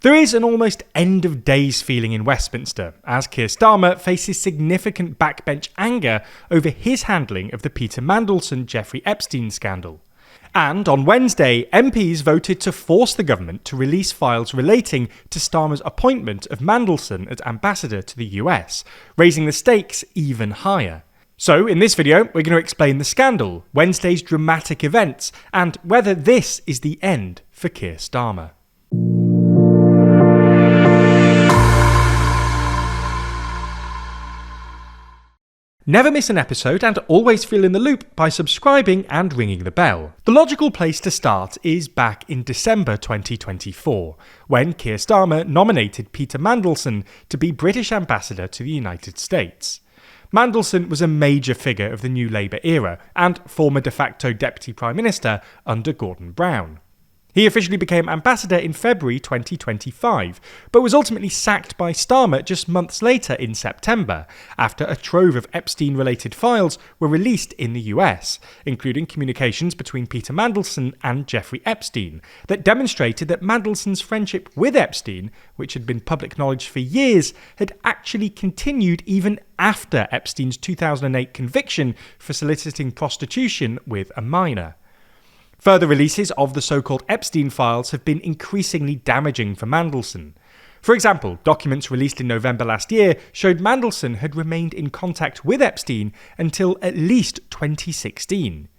There is an almost end-of-days feeling in Westminster, as Keir Starmer faces significant backbench anger over his handling of the Peter Mandelson Jeffrey Epstein scandal. And on Wednesday, MPs voted to force the government to release files relating to Starmer's appointment of Mandelson as ambassador to the US, raising the stakes even higher. So, in this video, we're going to explain the scandal, Wednesday's dramatic events, and whether this is the end for Keir Starmer. Never miss an episode and always feel in the loop by subscribing and ringing the bell. The logical place to start is back in December 2024, when Keir Starmer nominated Peter Mandelson to be British ambassador to the United States. Mandelson was a major figure of the new Labour era and former de facto Deputy Prime Minister under Gordon Brown. He officially became ambassador in February 2025, but was ultimately sacked by Starmer just months later in September, after a trove of Epstein-related files were released in the US, including communications between Peter Mandelson and Jeffrey Epstein, that demonstrated that Mandelson's friendship with Epstein, which had been public knowledge for years, had actually continued even after Epstein's 2008 conviction for soliciting prostitution with a minor. Further releases of the so-called Epstein files have been increasingly damaging for Mandelson. For example, documents released in November last year showed Mandelson had remained in contact with Epstein until at least 2016.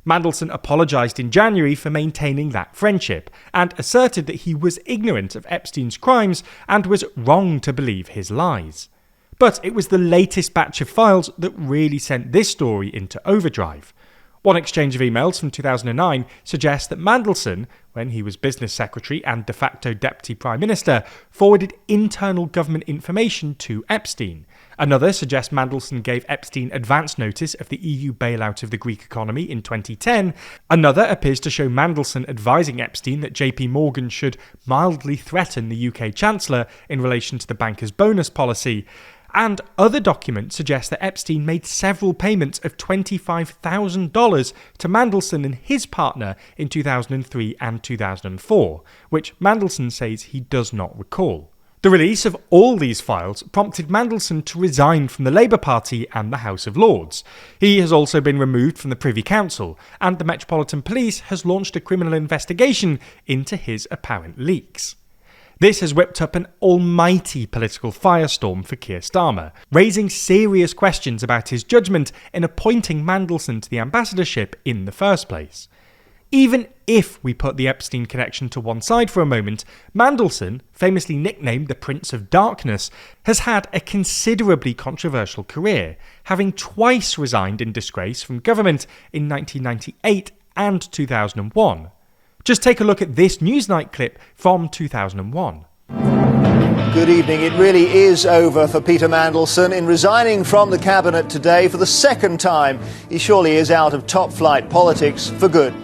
Mandelson apologised in January for maintaining that friendship, and asserted that he was ignorant of Epstein's crimes and was wrong to believe his lies. But it was the latest batch of files that really sent this story into overdrive. One exchange of emails from 2009 suggests that Mandelson, when he was business secretary and de facto deputy prime minister, forwarded internal government information to Epstein. Another suggests Mandelson gave Epstein advance notice of the EU bailout of the Greek economy in 2010. Another appears to show Mandelson advising Epstein that JP Morgan should mildly threaten the UK Chancellor in relation to the banker's bonus policy. And other documents suggest that Epstein made several payments of $25,000 to Mandelson and his partner in 2003 and 2004, which Mandelson says he does not recall. The release of all these files prompted Mandelson to resign from the Labour Party and the House of Lords. He has also been removed from the Privy Council, and the Metropolitan Police has launched a criminal investigation into his apparent leaks. This has whipped up an almighty political firestorm for Keir Starmer, raising serious questions about his judgment in appointing Mandelson to the ambassadorship in the first place. Even if we put the Epstein connection to one side for a moment, Mandelson, famously nicknamed the Prince of Darkness, has had a considerably controversial career, having twice resigned in disgrace from government in 1998 and 2001. Just take a look at this Newsnight clip from 2001. Good evening. It really is over for Peter Mandelson. In resigning from the cabinet today for the second time, he surely is out of top-flight politics for good.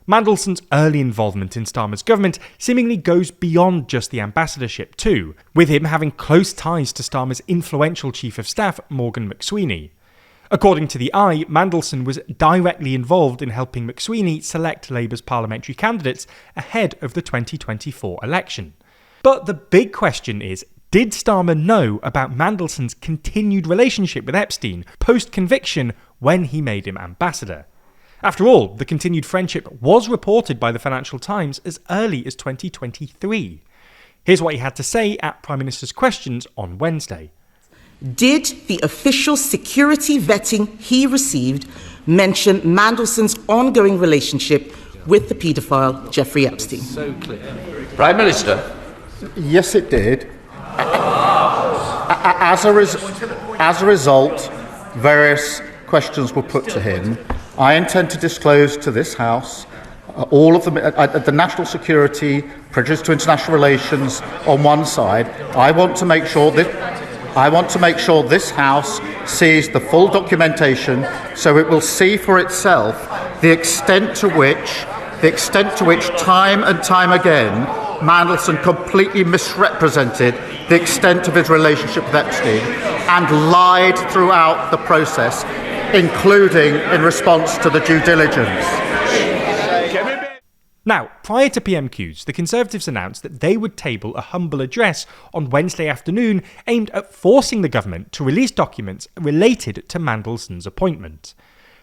Mandelson's early involvement in Starmer's government seemingly goes beyond just the ambassadorship too, with him having close ties to Starmer's influential chief of staff, Morgan McSweeney. According to The Eye, Mandelson was directly involved in helping McSweeney select Labour's parliamentary candidates ahead of the 2024 election. But the big question is, did Starmer know about Mandelson's continued relationship with Epstein post-conviction when he made him ambassador? After all, the continued friendship was reported by the Financial Times as early as 2023. Here's what he had to say at Prime Minister's Questions on Wednesday. Did the official security vetting he received mention Mandelson's ongoing relationship with the paedophile Jeffrey Epstein? So clear. Prime Minister. Yes, it did. As a result, various questions were put to him. I intend to disclose to this House all of the national security, prejudice to international relations on one side. I want to make sure this House sees the full documentation, so it will see for itself the extent to which time and time again Mandelson completely misrepresented the extent of his relationship with Epstein and lied throughout the process, including in response to the due diligence. Now, prior to PMQs, the Conservatives announced that they would table a humble address on Wednesday afternoon aimed at forcing the government to release documents related to Mandelson's appointment.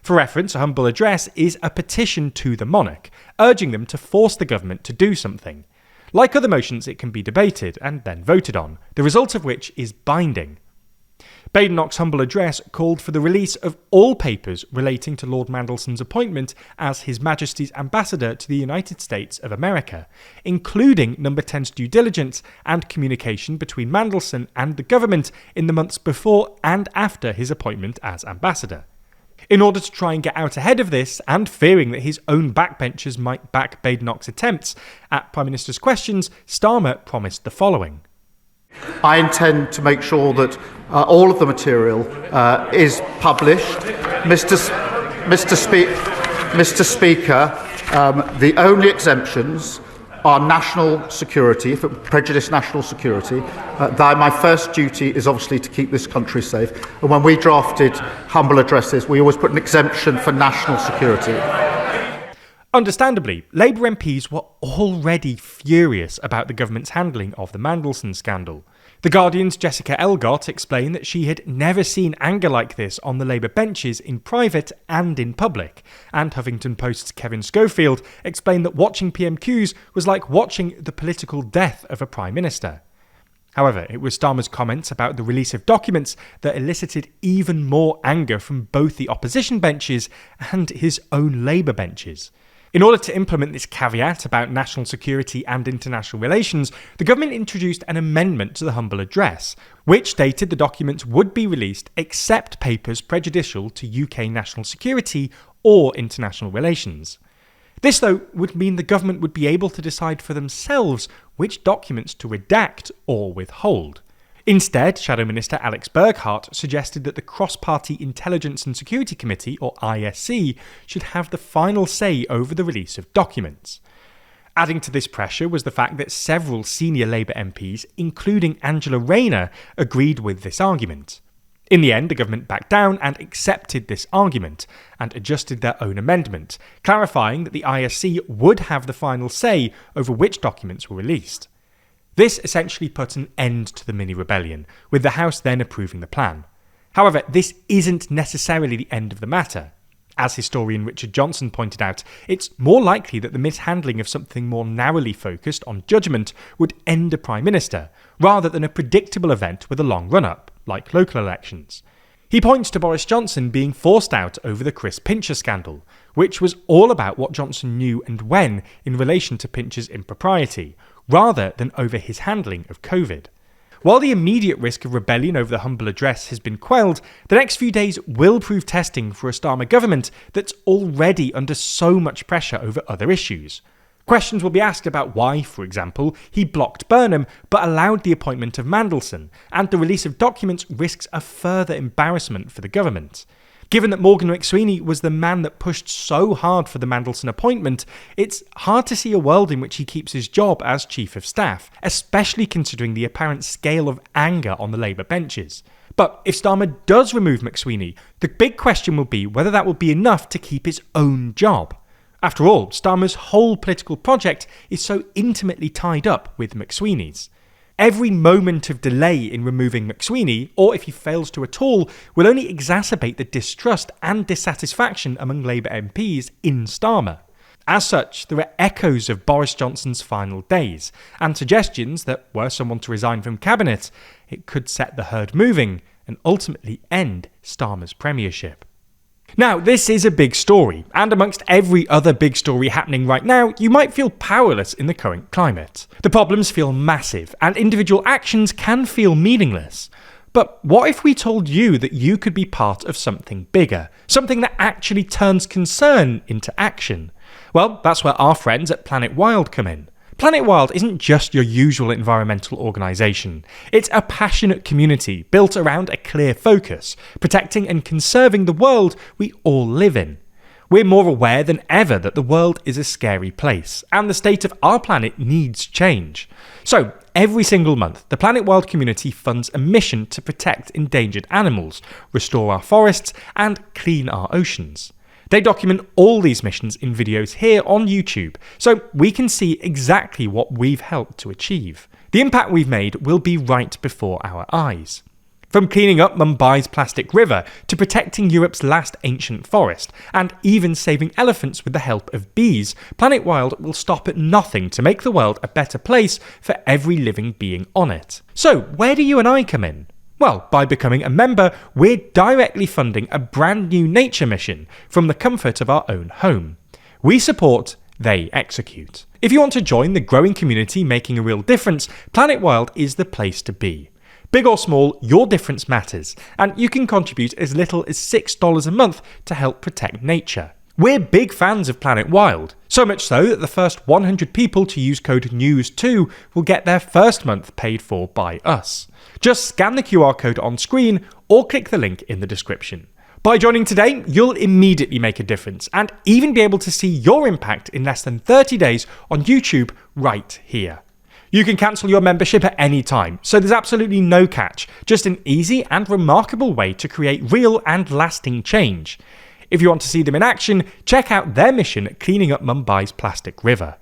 For reference, a humble address is a petition to the monarch, urging them to force the government to do something. Like other motions, it can be debated and then voted on, the result of which is binding. Badenoch's humble address called for the release of all papers relating to Lord Mandelson's appointment as His Majesty's Ambassador to the United States of America, including Number 10's due diligence and communication between Mandelson and the government in the months before and after his appointment as ambassador. In order to try and get out ahead of this, and fearing that his own backbenchers might back Badenoch's attempts at Prime Minister's questions, Starmer promised the following. I intend to make sure that all of the material is published. Mr. Speaker, the only exemptions are national security, if it prejudice national security. My first duty is obviously to keep this country safe. And when we drafted humble addresses, we always put an exemption for national security. Understandably, Labour MPs were already furious about the government's handling of the Mandelson scandal. The Guardian's Jessica Elgott explained that she had never seen anger like this on the Labour benches in private and in public, and Huffington Post's Kevin Schofield explained that watching PMQs was like watching the political death of a Prime Minister. However, it was Starmer's comments about the release of documents that elicited even more anger from both the opposition benches and his own Labour benches. In order to implement this caveat about national security and international relations, the government introduced an amendment to the humble address, which stated the documents would be released except papers prejudicial to UK national security or international relations. This, though, would mean the government would be able to decide for themselves which documents to redact or withhold. Instead, Shadow Minister Alex Burghardt suggested that the Cross-Party Intelligence and Security Committee, or ISC, should have the final say over the release of documents. Adding to this pressure was the fact that several senior Labour MPs, including Angela Rayner, agreed with this argument. In the end, the government backed down and accepted this argument, and adjusted their own amendment, clarifying that the ISC would have the final say over which documents were released. This essentially put an end to the mini-rebellion, with the House then approving the plan. However, this isn't necessarily the end of the matter. As historian Richard Johnson pointed out, it's more likely that the mishandling of something more narrowly focused on judgment would end a Prime Minister, rather than a predictable event with a long run-up, like local elections. He points to Boris Johnson being forced out over the Chris Pincher scandal, which was all about what Johnson knew and when in relation to Pincher's impropriety, rather than over his handling of COVID. While the immediate risk of rebellion over the humble address has been quelled, the next few days will prove testing for a Starmer government that's already under so much pressure over other issues. Questions will be asked about why, for example, he blocked Burnham but allowed the appointment of Mandelson, and the release of documents risks a further embarrassment for the government. Given that Morgan McSweeney was the man that pushed so hard for the Mandelson appointment, it's hard to see a world in which he keeps his job as Chief of Staff, especially considering the apparent scale of anger on the Labour benches. But if Starmer does remove McSweeney, the big question will be whether that will be enough to keep his own job. After all, Starmer's whole political project is so intimately tied up with McSweeney's. Every moment of delay in removing McSweeney, or if he fails to at all, will only exacerbate the distrust and dissatisfaction among Labour MPs in Starmer. As such, there are echoes of Boris Johnson's final days, and suggestions that were someone to resign from cabinet, it could set the herd moving and ultimately end Starmer's premiership. Now, this is a big story, and amongst every other big story happening right now, you might feel powerless in the current climate. The problems feel massive, and individual actions can feel meaningless. But what if we told you that you could be part of something bigger, something that actually turns concern into action? Well, that's where our friends at Planet Wild come in. Planet Wild isn't just your usual environmental organisation. It's a passionate community built around a clear focus, protecting and conserving the world we all live in. We're more aware than ever that the world is a scary place, and the state of our planet needs change. So, every single month, the Planet Wild community funds a mission to protect endangered animals, restore our forests, and clean our oceans. They document all these missions in videos here on YouTube, so we can see exactly what we've helped to achieve. The impact we've made will be right before our eyes. From cleaning up Mumbai's plastic river to protecting Europe's last ancient forest, and even saving elephants with the help of bees, Planet Wild will stop at nothing to make the world a better place for every living being on it. So, where do you and I come in? Well, by becoming a member, we're directly funding a brand new nature mission from the comfort of our own home. We support, they execute. If you want to join the growing community making a real difference, Planet Wild is the place to be. Big or small, your difference matters, and you can contribute as little as $6 a month to help protect nature. We're big fans of Planet Wild, so much so that the first 100 people to use code NEWS2 will get their first month paid for by us. Just scan the QR code on screen or click the link in the description. By joining today, you'll immediately make a difference and even be able to see your impact in less than 30 days on YouTube right here. You can cancel your membership at any time, so there's absolutely no catch, just an easy and remarkable way to create real and lasting change. If you want to see them in action, check out their mission at cleaning up Mumbai's plastic river.